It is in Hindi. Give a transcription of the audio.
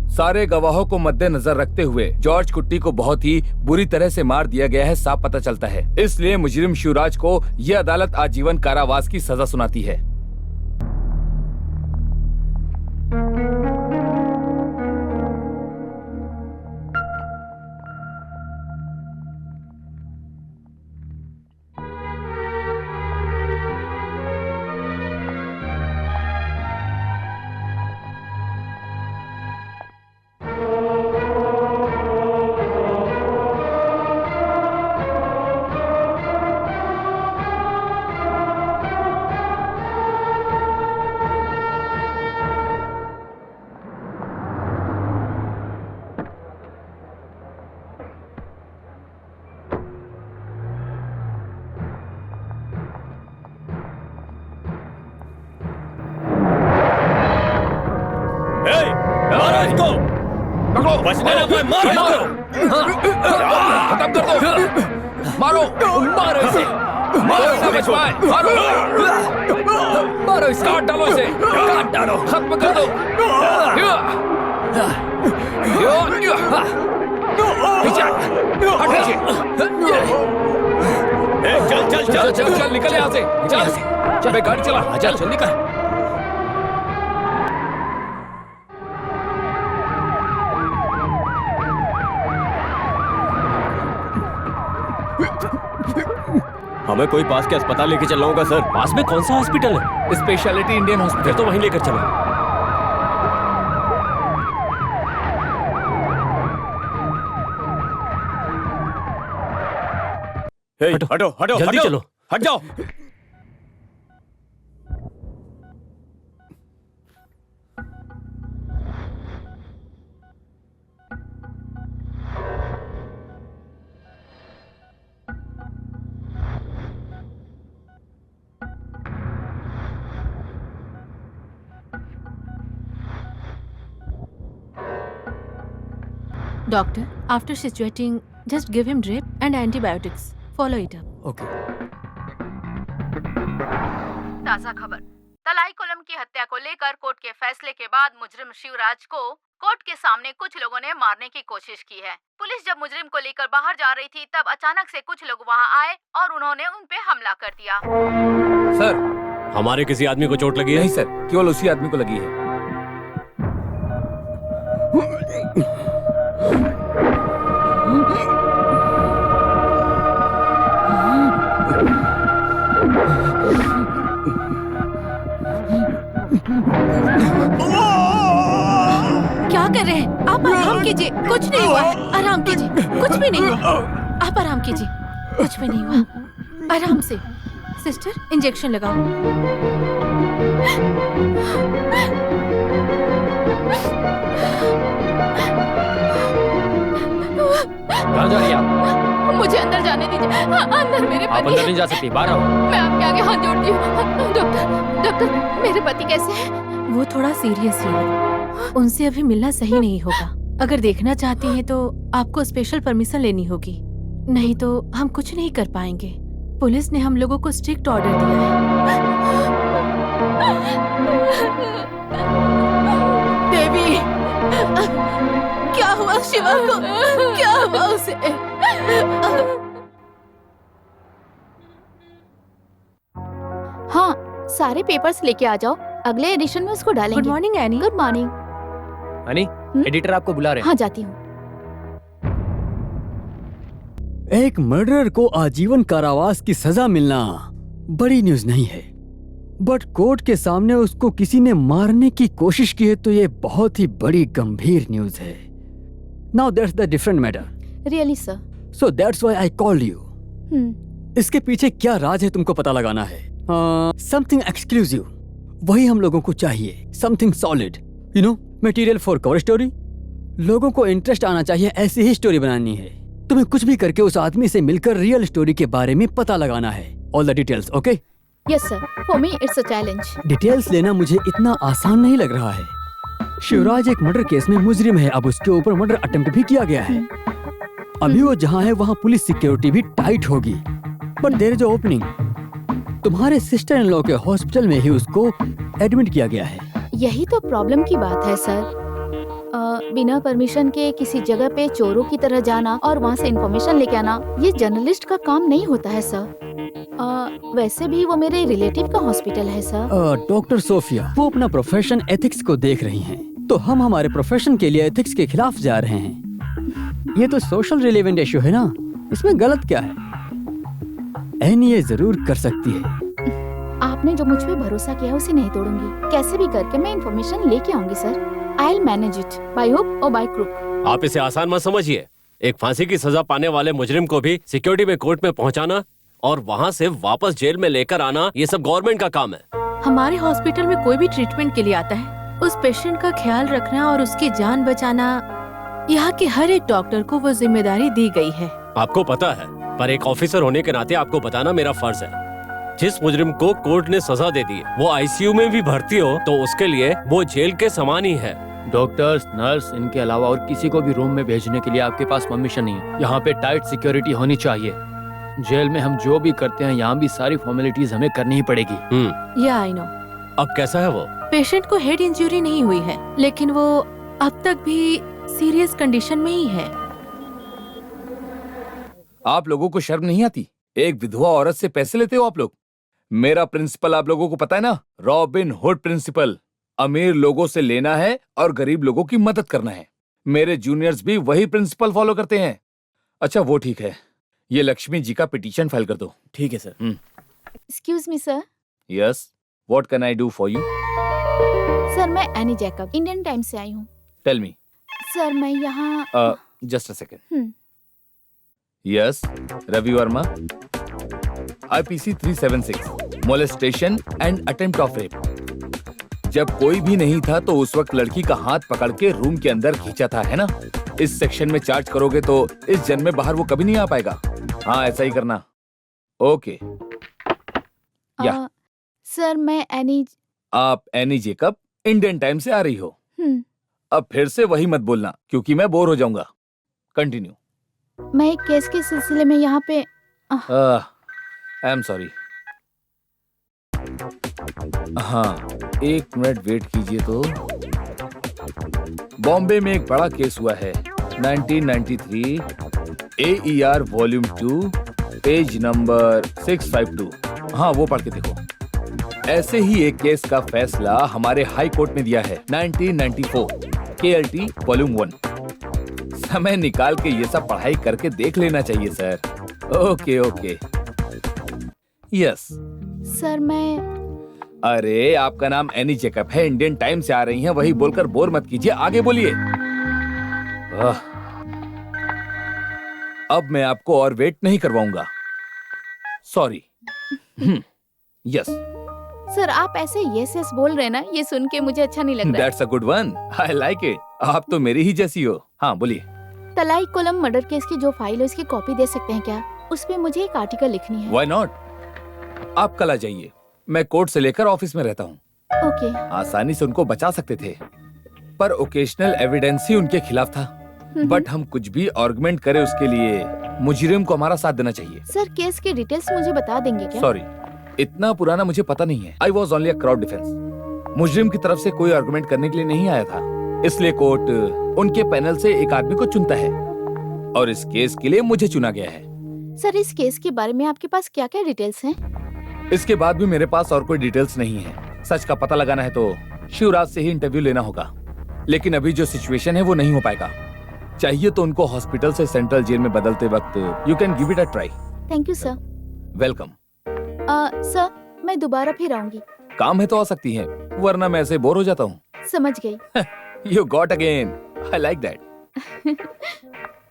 सारे गवाहों को मद्देनजर रखते हुए जॉर्ज कुट्टी को बहुत ही बुरी तरह से मार दिया गया है, साफ पता चलता है। इसलिए मुजरिम शिवराज को यह अदालत आजीवन कारावास की सजा सुनाती है। बचने ना पाए, मारो मारो, खत्म कर दो, मारो मारो इसे, मारो ना बच पाए, मारो मारो इसे, काट डालो इसे, काट डालो, खत्म कर दो। चल चल चल चल चल निकल यहाँ से, चल चल गाड़ी चला, चल चल निकल। हमें कोई पास के अस्पताल लेके चलना होगा सर। पास में कौन सा हॉस्पिटल है? Speciality Indian hospital. तो वहीं लेकर चलो। हटो हटो हटो, जल्दी हटो, चलो। हट जाओ। Doctor, after situating, just give him drip and antibiotics. Follow it up. Okay. ताज़ा खबर। तलाई कोलम की हत्या को लेकर कोर्ट के फैसले के बाद मुजरिम शिवराज को कोर्ट के सामने कुछ लोगों ने मारने की कोशिश की है। पुलिस जब मुजरिम को लेकर बाहर जा रही थी तब अचानक से कुछ लोग वहां आए और उन्होंने उन पे हमला कर दिया। सर, हमारे किसी आदमी को चोट लगी है? नहीं सर, केवल उसी आदमी को लगी है। क्या कर रहे हैं आप? आराम कीजिए, कुछ नहीं हुआ। आराम कीजिए, कुछ भी नहीं हुआ। आप आराम कीजिए, कुछ भी नहीं हुआ। आराम से। सिस्टर, इंजेक्शन लगाओ। कहाँ जा रही हैं आप? मुझे अंदर जाने दीजिए। अंदर मेरे आप पति अंदर हैं। नहीं जा सकती, बाहर आओ। मैं आपके आगे हाथ जोड़ती हूँ। डॉक्टर, डॉक्टर, मेरे पति कैसे हैं? वो थोड़ा सीरियस है। उनसे अभी मिलना सही नहीं होगा। अगर देखना चाहती हैं तो आपको स्पेशल परमिशन लेनी होगी, नहीं तो हम कुछ नहीं कर पाएंगे। पुलिस ने हम लोगों को स्ट्रिक्ट ऑर्डर दिया है। देवी, क्या हुआ शिवा को? क्या हुआ उसे? हाँ, सारे पेपर्स लेके आ जाओ, अगले एडिशन में उसको डालेंगे। Good morning any. Good morning. Honey, editor आपको बुला रहे हैं। हाँ, जाती हूँ। एक मर्डरर को आजीवन कारावास की सजा मिलना बड़ी न्यूज नहीं है, बट कोर्ट के सामने उसको किसी ने मारने की कोशिश की है तो ये बहुत ही बड़ी गंभीर न्यूज है। Now that's the different matter. Really sir. So that's why I called you. इसके पीछे क्या राज है तुमको पता लगाना है। समथिंग एक्सक्लूसिव, वही हम लोगों को चाहिए। Something solid, you know, material for cover story. लोगों को इंटरेस्ट आना चाहिए, ऐसी ही स्टोरी बनानी है। तुम्हें कुछ भी करके उस आदमी से मिलकर रियल स्टोरी के बारे में पता लगाना है। All the details, okay? Yes sir, for me it's a challenge. Details लेना मुझे इतना आसान नहीं लग रहा है। शिवराज एक मर्डर केस में मुजरिम है, अब उसके ऊपर मर्डर अटेम्प्ट भी किया गया है। अभी वो जहाँ है वहाँ पुलिस सिक्योरिटी भी टाइट होगी, बट देयर इज ओपनिंग। तुम्हारे सिस्टर इन लॉ के हॉस्पिटल में ही उसको एडमिट किया गया है। यही तो प्रॉब्लम की बात है सर। बिना परमिशन के किसी जगह पे चोरों की तरह जाना और वहाँ से इंफॉर्मेशन लेके आना, ये जर्नलिस्ट का काम नहीं होता है सर। वैसे भी वो मेरे रिलेटिव का हॉस्पिटल है सर। डॉक्टर सोफिया, वो अपना प्रोफेशन एथिक्स को देख रही हैं, तो हम हमारे प्रोफेशन के लिए एथिक्स के खिलाफ जा रहे हैं। ये तो सोशल रिलेवेंट इशू है ना, इसमें गलत क्या है? एनी ये जरूर कर सकती है। आपने जो मुझ पे भरोसा किया उसे नहीं तोड़ूंगी। कैसे भी करके मैं इंफॉर्मेशन लेके आऊंगी sir. I will manage it by hook और बाय क्रुक। आप इसे आसान मत समझिए। एक फांसी की सजा पाने वाले मुजरिम को भी सिक्योरिटी में कोर्ट में पहुंचाना और वहां से वापस जेल में लेकर आना, ये सब गवर्नमेंट का काम है। हमारे हॉस्पिटल में कोई भी ट्रीटमेंट के लिए आता है, उस पेशेंट का ख्याल रखना और उसकी जान बचाना यहाँ के हर एक डॉक्टर को वो जिम्मेदारी दी गई है। आपको पता है, पर एक ऑफिसर होने के नाते आपको बताना मेरा फर्ज है। जिस मुजरिम को कोर्ट ने सजा दे दी, वो आईसीयू में भी भर्ती हो तो उसके लिए वो जेल के समान ही है। डॉक्टर्स, नर्स, इनके अलावा और किसी को भी रूम में भेजने के लिए आपके पास परमिशन नहीं है। यहाँ पे टाइट सिक्योरिटी होनी चाहिए। जेल में हम जो भी करते हैं, यहाँ भी सारी फॉर्मेलिटीज हमें करनी ही पड़ेगी। या आई नो। अब कैसा है वो? पेशेंट को हेड इंजरी नहीं हुई है, लेकिन वो अब तक भी सीरियस कंडीशन में ही है। आप लोगों को शर्म नहीं आती? एक विधवा औरत से पैसे लेते हो आप लोग। मेरा प्रिंसिपल आप लोगों को पता है ना, रॉबिन हुड प्रिंसिपल। अमीर लोगों से लेना है और गरीब लोगों की मदद करना है। मेरे जूनियर्स भी वही प्रिंसिपल फॉलो करते हैं। अच्छा वो ठीक है, ये लक्ष्मी जी का पिटीशन फाइल कर दो। ठीक है sir. Excuse me sir. Yes, what can I do for you? Sir मैं एनी जैकब, इंडियन टाइम से आई हूँ। Tell me. सर मैं यहाँ just a second. Yes, Ravi Varma, IPC 376, molestation and attempt of rape. जब कोई भी नहीं था तो उस वक्त लड़की का हाथ पकड़ के रूम के अंदर खींचा था, है ना? इस सेक्शन में चार्ज करोगे तो इस जन्म में बाहर वो कभी नहीं आ पाएगा। हाँ ऐसा ही करना। ओके। या सर मैं एनी। आप एनी जेकब इंडियन टाइम से आ रही हो। अब फिर से वही मत बोलना क्योंकि मैं बोर हो जाऊंगा। कंटिन्यू। मैं एक केस के सिलसिले में यहाँ पे। I am sorry. हाँ, एक मिनट वेट कीजिए तो। बॉम्बे में एक बड़ा केस हुआ है, 1993, AER वॉल्यूम 2, पेज नंबर 652। हाँ वो पढ़ के देखो। ऐसे ही एक केस का फैसला हमारे हाई कोर्ट ने दिया है, 1994, KLT वॉल्यूम 1। समय निकाल के ये सब पढ़ाई करके देख लेना चाहिए sir. Okay okay. Yes sir मैं। अरे आपका नाम एनी जेकब है, इंडियन टाइम से आ रही हैं, वही बोलकर बोर मत कीजिए, आगे बोलिए। अब मैं आपको और वेट नहीं करवाऊंगा। सॉरी। यस। सर आप ऐसे यस यस बोल रहे ना, ये सुन के मुझे अच्छा नहीं लग रहा। That's a good one, I like it. आप तो मेरी ही जैसी हो। हाँ बोलिए। तलाई कोलम मर्डर केस की जो फाइल है उसकी कॉपी दे सकते हैं क्या? उस पे मुझे एक आर्टिकल लिखनी है। Why not? आप कल आ जाइए, मैं कोर्ट से लेकर ऑफिस में रहता हूँ। ओके। आसानी से उनको बचा सकते थे, पर ओकेशनल एविडेंस ही उनके खिलाफ था। बट हम कुछ भी आर्गुमेंट करें उसके लिए मुजरिम को हमारा साथ देना चाहिए। सर केस की डिटेल्स मुझे बता देंगे क्या? सॉरी, इतना पुराना मुझे पता नहीं है। I was only a crowd defence. मुजरिम की तरफ से कोई आर्गुमेंट करने के लिए नहीं आया था, इसलिए कोर्ट उनके पैनल से एक आदमी को चुनता है और इस केस के लिए मुझे चुना गया है। सर इस केस के बारे में आपके पास क्या क्या डिटेल्स हैं? इसके बाद भी मेरे पास और कोई डिटेल्स नहीं है। सच का पता लगाना है तो शिवराज से ही इंटरव्यू लेना होगा, लेकिन अभी जो सिचुएशन है वो नहीं हो पाएगा। चाहिए तो उनको हॉस्पिटल से सेंट्रल जेल में बदलते वक्त you can give it a try. Thank you sir. Welcome. Sir मैं दोबारा फिर आऊंगी। काम है तो आ सकती हैं, वरना मैं ऐसे बोर हो जाता हूँ। समझ गई। You got again. I like that.